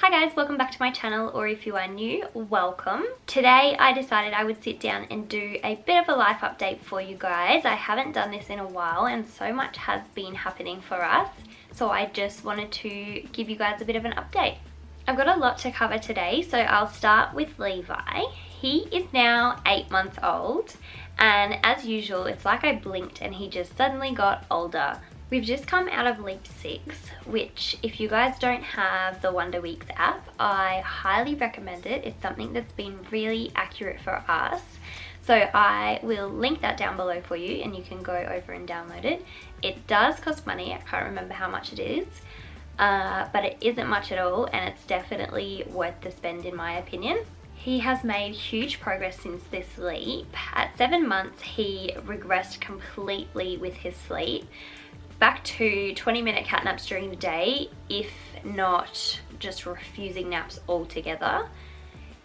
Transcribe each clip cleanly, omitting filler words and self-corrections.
Hi guys, welcome back to my channel, or if you are new, welcome. Today I decided I would sit down and do a bit of a life update for you guys. I haven't done this in a while and so much has been happening for us, so I just wanted to give you guys a bit of an update. I've got a lot to cover today, so I'll start with Levi. He is now 8 months old, and as usual, it's like I blinked and he just suddenly got older. We've just come out of Leap 6, which if you guys don't have the Wonder Weeks app, I highly recommend it. It's something that's been really accurate for us. So I will link that down below for you and you can go over and download it. It does cost money, I can't remember how much it is, but it isn't much at all and it's definitely worth the spend in my opinion. He has made huge progress since this leap. At 7 months, he regressed completely with his sleep, back to 20-minute cat naps during the day, if not just refusing naps altogether.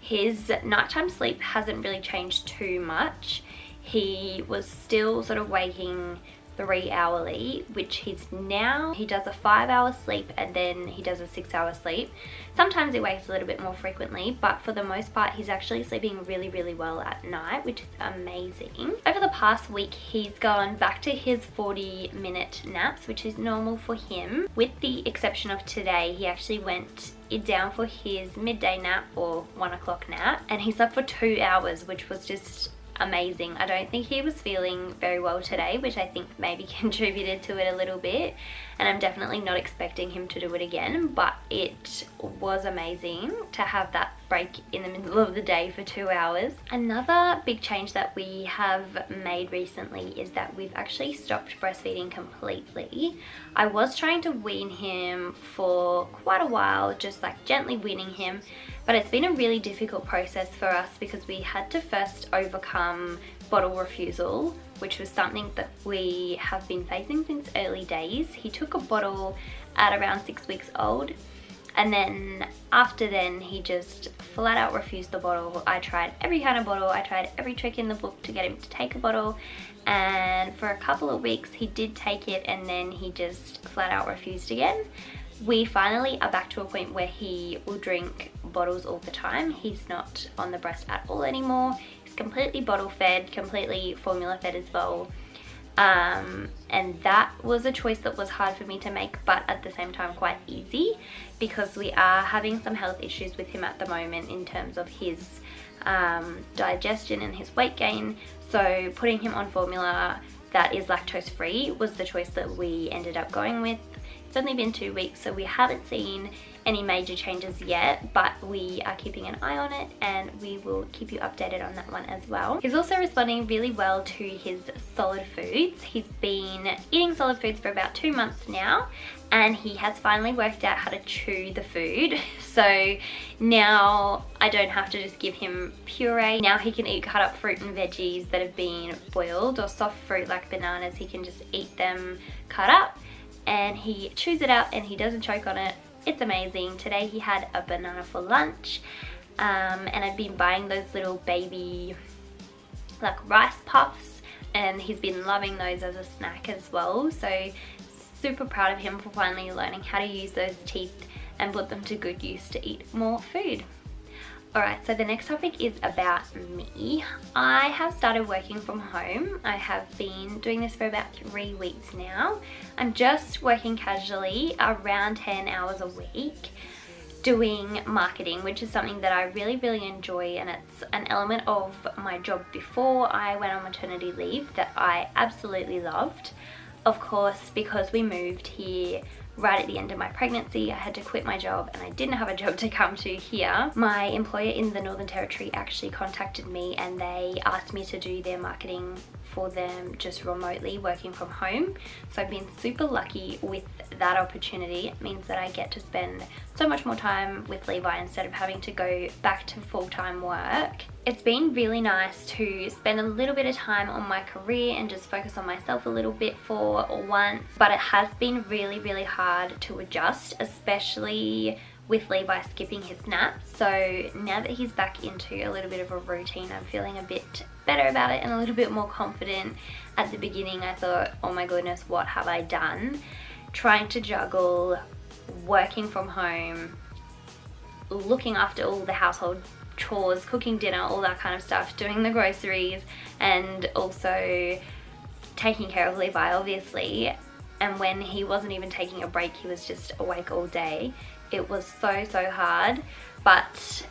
His nighttime sleep hasn't really changed too much. He was still sort of waking 3 hourly, which he's now. He does a 5-hour sleep and then he does a 6-hour sleep. Sometimes he wakes a little bit more frequently, but for the most part he's actually sleeping really well at night, which is amazing. Over the past week he's gone back to his 40-minute naps, which is normal for him. With the exception of today, he actually went down for his midday nap or 1 o'clock nap and he slept for 2 hours, which was just amazing. I don't think he was feeling very well today, which I think maybe contributed to it a little bit, and I'm definitely not expecting him to do it again, but it was amazing to have that break in the middle of the day for 2 hours. Another big change that we have made recently is that we've actually stopped breastfeeding completely. I was trying to wean him for quite a while, just like gently weaning him, but it's been a really difficult process for us because we had to first overcome bottle refusal, which was something that we have been facing since early days. He took a bottle at around 6 weeks old, and then after then he just flat out refused the bottle. I tried every kind of bottle, I tried every trick in the book to get him to take a bottle, and for a couple of weeks he did take it and then he just flat out refused again. We finally are back to a point where he will drink bottles all the time. He's not on the breast at all anymore. He's completely bottle fed, completely formula fed as well. And that was a choice that was hard for me to make, but at the same time quite easy, because we are having some health issues with him at the moment in terms of his digestion and his weight gain. So putting him on formula that is lactose free was the choice that we ended up going with. It's only been 2 weeks, so we haven't seen any major changes yet, but we are keeping an eye on it and we will keep you updated on that one as well. He's also responding really well to his solid foods. He's been eating solid foods for about 2 months now and he has finally worked out how to chew the food. So now I don't have to just give him puree. Now he can eat cut up fruit and veggies that have been boiled, or soft fruit like bananas. He can just eat them cut up and he chews it out and he doesn't choke on it. It's amazing. Today he had a banana for lunch, and I've been buying those little baby like rice puffs and he's been loving those as a snack as well. So super proud of him for finally learning how to use those teeth and put them to good use to eat more food. Alright, so the next topic is about me. I have started working from home. I have been doing this for about 3 weeks now. I'm just working casually around 10 hours a week doing marketing, which is something that I really enjoy, and it's an element of my job before I went on maternity leave that I absolutely loved. Of course, because we moved here right at the end of my pregnancy, I had to quit my job and I didn't have a job to come to here. My employer in the Northern Territory actually contacted me and they asked me to do their marketing for them just remotely, working from home. So I've been super lucky with that opportunity. It means that I get to spend so much more time with Levi instead of having to go back to full-time work. It's been really nice to spend a little bit of time on my career and just focus on myself a little bit for once, but it has been really hard to adjust, especially with Levi skipping his naps. So now that he's back into a little bit of a routine, I'm feeling a bit better about it and a little bit more confident. At the beginning I thought, oh my goodness, what have I done? Trying to juggle working from home, looking after all the household chores, cooking dinner, all that kind of stuff, doing the groceries, and also taking care of Levi, obviously. And when he wasn't even taking a break, he was just awake all day. It was so hard, but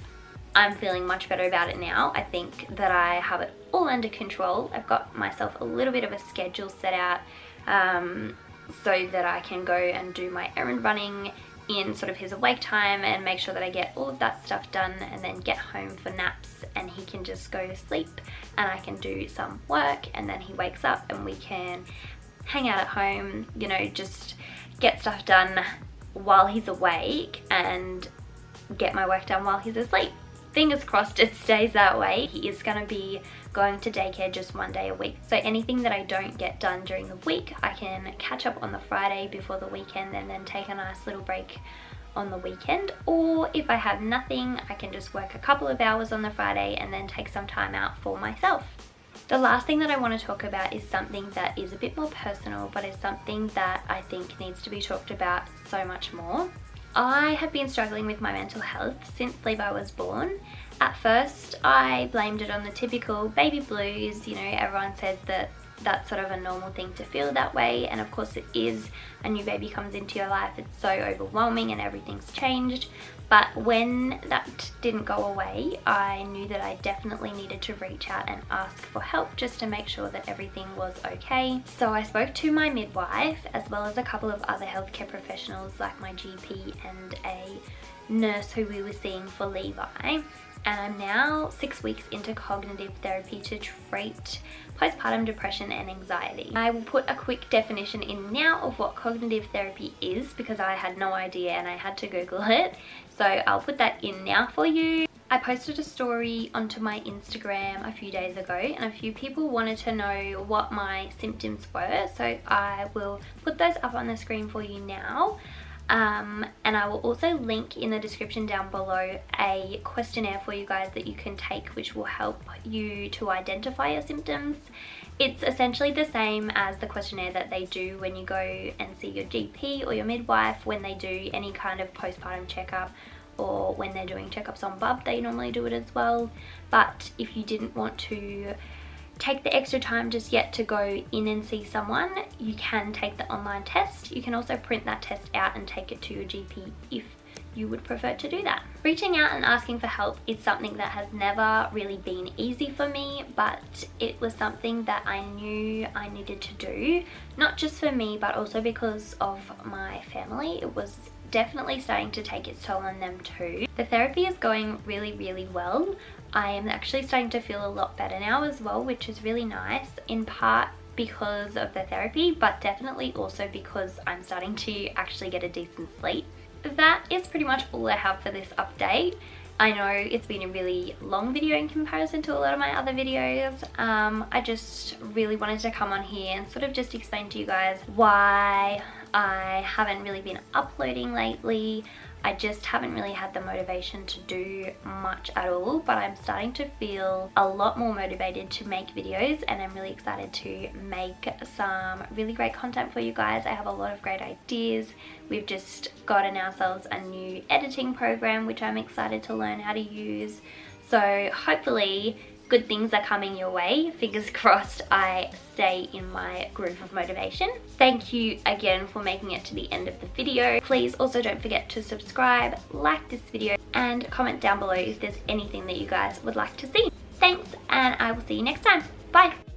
I'm feeling much better about it now. I think that I have it all under control. I've got myself a little bit of a schedule set out so that I can go and do my errand running in sort of his awake time and make sure that I get all of that stuff done, and then get home for naps and he can just go to sleep and I can do some work, and then he wakes up and we can hang out at home, you know, just get stuff done while he's awake and get my work done while he's asleep. Fingers crossed it stays that way. He is going to be going to daycare just one day a week, so anything that I don't get done during the week I can catch up on the Friday before the weekend and then take a nice little break on the weekend. Or if I have nothing, I can just work a couple of hours on the Friday and then take some time out for myself. The last thing that I want to talk about is something that is a bit more personal, but is something that I think needs to be talked about so much more. I have been struggling with my mental health since Levi was born. At first, I blamed it on the typical baby blues. You know, everyone says that that's sort of a normal thing to feel that way, and of course it is. A new baby comes into your life, it's so overwhelming and everything's changed. But when that didn't go away, I knew that I definitely needed to reach out and ask for help just to make sure that everything was okay. So I spoke to my midwife as well as a couple of other healthcare professionals like my GP and a nurse who we were seeing for Levi. And I'm now 6 weeks into cognitive therapy to treat postpartum depression and anxiety. I will put a quick definition in now of what cognitive therapy is, because I had no idea and I had to Google it. So I'll put that in now for you. I posted a story onto my Instagram a few days ago and a few people wanted to know what my symptoms were. So I will put those up on the screen for you now. And I will also link in the description down below a questionnaire for you guys that you can take, which will help you to identify your symptoms. It's essentially the same as the questionnaire that they do when you go and see your GP or your midwife when they do any kind of postpartum checkup, or when they're doing checkups on bub, they normally do it as well. But if you didn't want to take the extra time just yet to go in and see someone, you can take the online test. You can also print that test out and take it to your GP if you would prefer to do that. Reaching out and asking for help is something that has never really been easy for me, but it was something that I knew I needed to do, not just for me but also because of my family. It was definitely starting to take its toll on them too. The therapy is going really well. I am actually starting to feel a lot better now as well, which is really nice, in part because of the therapy, but definitely also because I'm starting to actually get a decent sleep. That is pretty much all I have for this update. I know it's been a really long video in comparison to a lot of my other videos. I just really wanted to come on here and sort of just explain to you guys why I haven't really been uploading lately. I just haven't really had the motivation to do much at all, but I'm starting to feel a lot more motivated to make videos, and I'm really excited to make some really great content for you guys. I have a lot of great ideas. We've just gotten ourselves a new editing program which I'm excited to learn how to use. So hopefully good things are coming your way. Fingers crossed I stay in my groove of motivation. Thank you again for making it to the end of the video. Please also don't forget to subscribe, like this video, and comment down below if there's anything that you guys would like to see. Thanks, and I will see you next time. Bye!